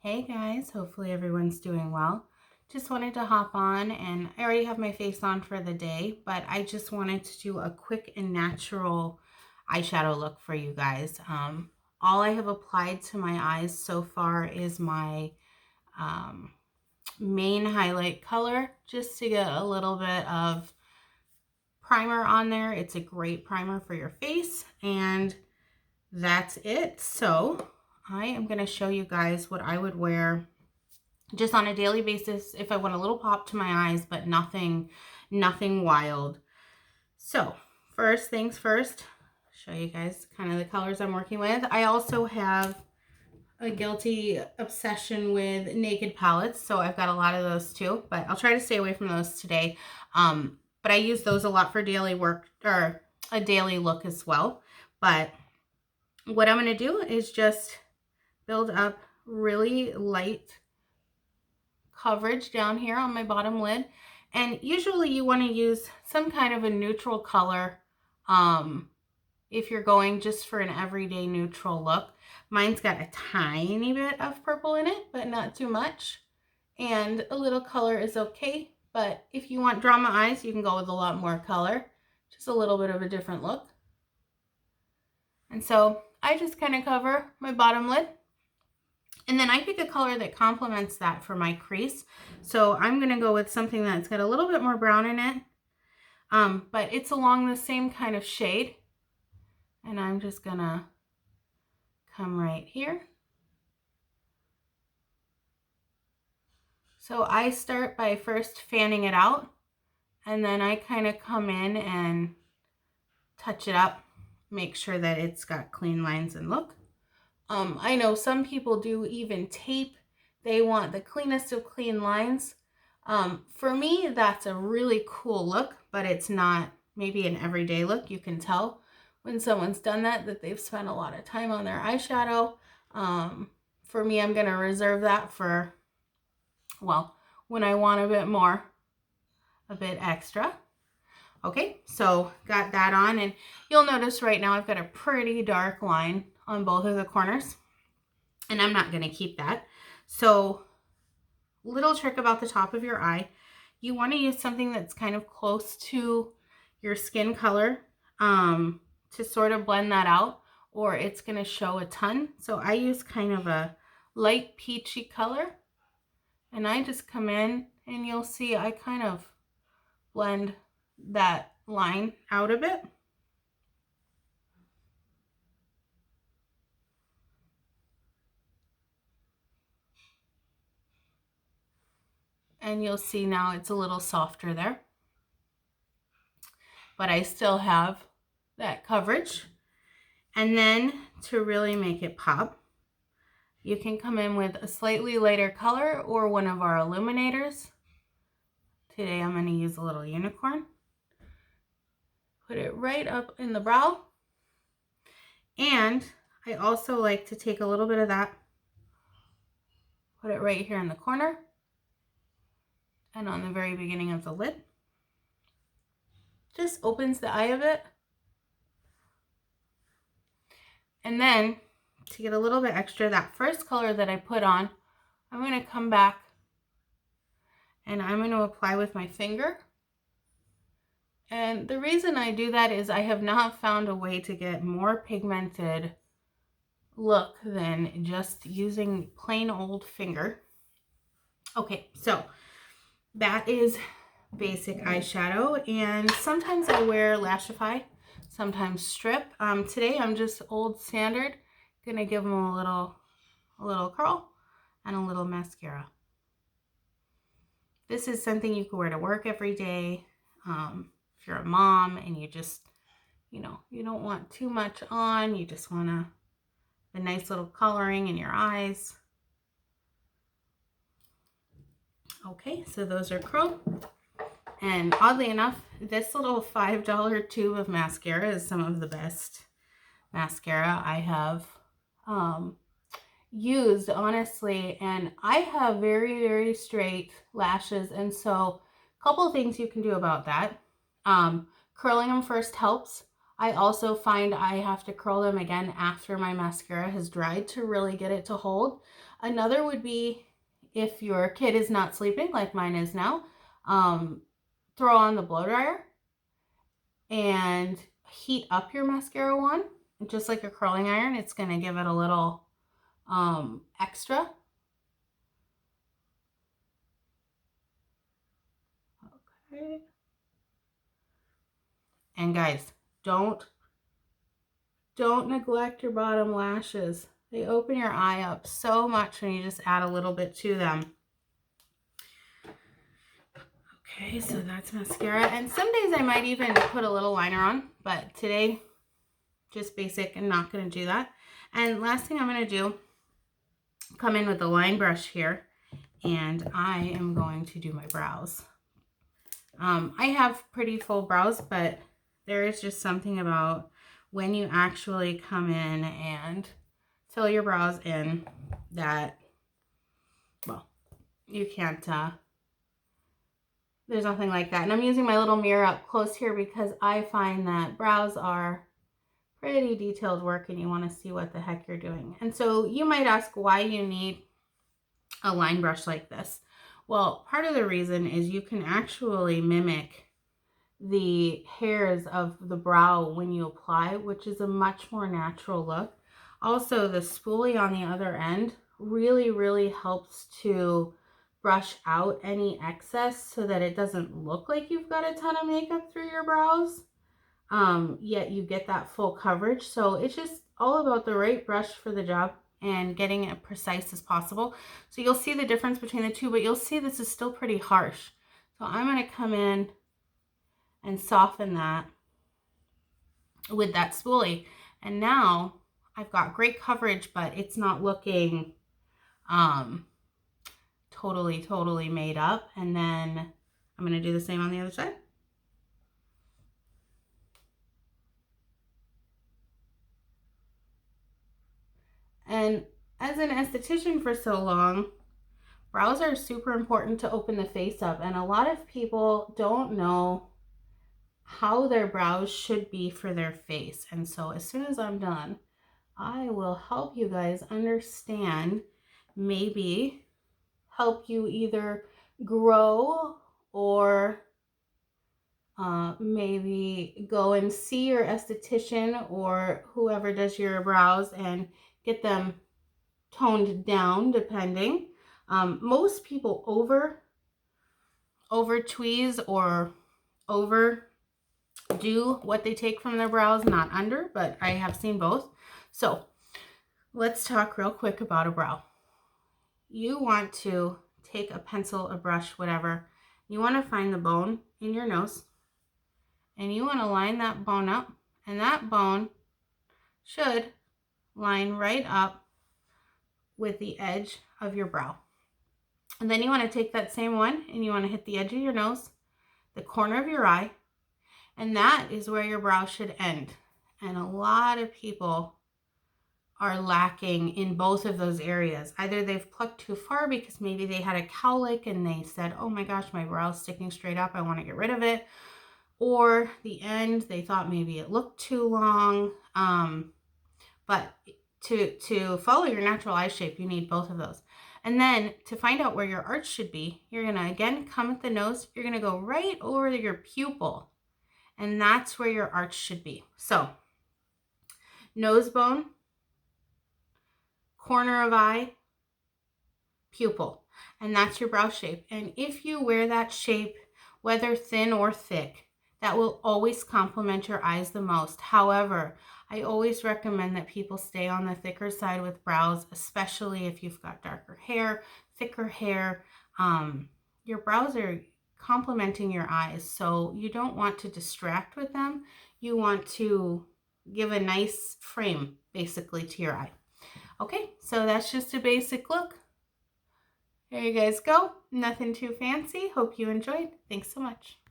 Hey guys, hopefully everyone's doing well. Just wanted to hop on, and I already have my face on for the day, but I just wanted to do a quick and natural eyeshadow look for you guys. All I have applied to my eyes so far is my um, main highlight color, just to get a little bit of primer on there. It's a great primer for your face, and that's it. So I am going to show you guys what I would wear just on a daily basis if I want a little pop to my eyes, but nothing wild. So first things first, show you guys kind of the colors I'm working with. I also have a guilty obsession with naked palettes, so I've got a lot of those too, but I'll try to stay away from those today. But I use those a lot for daily work or a daily look as well. But what I'm going to do is just build up really light coverage down here on my bottom lid. And usually you want to use some kind of a neutral color if you're going just for an everyday neutral look. Mine's got a tiny bit of purple in it, but not too much. And a little color is okay. But if you want drama eyes, you can go with a lot more color. Just a little bit of a different look. And so I just kind of cover my bottom lid. And then I pick a color that complements that for my crease. So I'm going to go with something that's got a little bit more brown in it. But it's along the same kind of shade. And I'm just going to come right here. So I start by first fanning it out. And then I kind of come in and touch it up. Make sure that it's got clean lines and look. I know some people do even tape. They want the cleanest of clean lines. For me, that's a really cool look, but it's not maybe an everyday look. You can tell when someone's done that they've spent a lot of time on their eyeshadow. For me, I'm going to reserve that for, well, when I want a bit extra. Okay, so got that on, and you'll notice right now I've got a pretty dark line on both of the corners, and I'm not going to keep that. So little trick about the top of your eye, you want to use something that's kind of close to your skin color to sort of blend that out, or it's going to show a ton. So I use kind of a light peachy color, and I just come in and you'll see I kind of blend that line out a bit. And you'll see now it's a little softer there. But I still have that coverage. And then to really make it pop, you can come in with a slightly lighter color or one of our illuminators. Today I'm going to use a little unicorn. Put it right up in the brow. And I also like to take a little bit of that, put it right here in the corner and on the very beginning of the lid. Just opens the eye a bit. And then to get a little bit extra, that first color that I put on, I'm going to come back and I'm going to apply with my finger. And the reason I do that is I have not found a way to get more pigmented look than just using plain old finger. Okay, so that is basic eyeshadow, and sometimes I wear Lashify, sometimes strip. Today I'm just old standard. Gonna give them a little curl and a little mascara. This is something you can wear to work every day. If you're a mom and you just, you don't want too much on, you just want the nice little coloring in your eyes. Okay, so those are curled. And oddly enough, this little $5 tube of mascara is some of the best mascara I have used, honestly. And I have very, very straight lashes. And so a couple of things you can do about that. Curling them first helps. I also find I have to curl them again after my mascara has dried to really get it to hold. Another would be if your kid is not sleeping like mine is now, throw on the blow dryer and heat up your mascara wand, just like a curling iron. It's going to give it a little extra. Okay. And guys, don't neglect your bottom lashes. They open your eye up so much when you just add a little bit to them. Okay, so that's mascara. And some days I might even put a little liner on, but today, just basic, I'm not going to do that. And last thing I'm going to do, come in with a line brush here, and I am going to do my brows. I have pretty full brows, but there is just something about when you actually come in and fill your brows in that, well, you can't, there's nothing like that. And I'm using my little mirror up close here because I find that brows are pretty detailed work and you want to see what the heck you're doing. And so you might ask why you need a line brush like this. Well, part of the reason is you can actually mimic the hairs of the brow when you apply, which is a much more natural look. Also, the spoolie on the other end really helps to brush out any excess so that it doesn't look like you've got a ton of makeup through your brows, yet you get that full coverage. So it's just all about the right brush for the job and getting it precise as possible. So you'll see the difference between the two, but you'll see this is still pretty harsh. So I'm going to come in and soften that with that spoolie. And now I've got great coverage, but it's not looking totally made up. And then I'm going to do the same on the other side. And as an esthetician for so long, brows are super important to open the face up. And a lot of people don't know how their brows should be for their face. And so as soon as I'm done, I will help you guys understand, maybe help you either grow or maybe go and see your esthetician or whoever does your brows and get them toned down depending. Most people over tweeze or over do what they take from their brows, not under, but I have seen both. So let's talk real quick about a brow. You want to take a pencil, a brush, whatever. You want to find the bone in your nose and you want to line that bone up, and that bone should line right up with the edge of your brow. And then you want to take that same one and you want to hit the edge of your nose, the corner of your eye, and that is where your brow should end. And a lot of people are lacking in both of those areas. Either they've plucked too far because maybe they had a cowlick and they said, oh my gosh, my brow's sticking straight up, I want to get rid of it. Or the end, they thought maybe it looked too long. But to follow your natural eye shape, you need both of those. And then to find out where your arch should be, you're gonna again come at the nose, you're gonna go right over your pupil. And that's where your arch should be. So, nose bone, corner of eye, pupil. And that's your brow shape. And if you wear that shape, whether thin or thick, that will always complement your eyes the most. However, I always recommend that people stay on the thicker side with brows, especially if you've got darker hair, thicker hair. Your brows are complementing your eyes, so you don't want to distract with them. You want to give a nice frame basically to your eye. Okay, so that's just a basic look. There you guys go. Nothing too fancy. Hope you enjoyed. Thanks so much.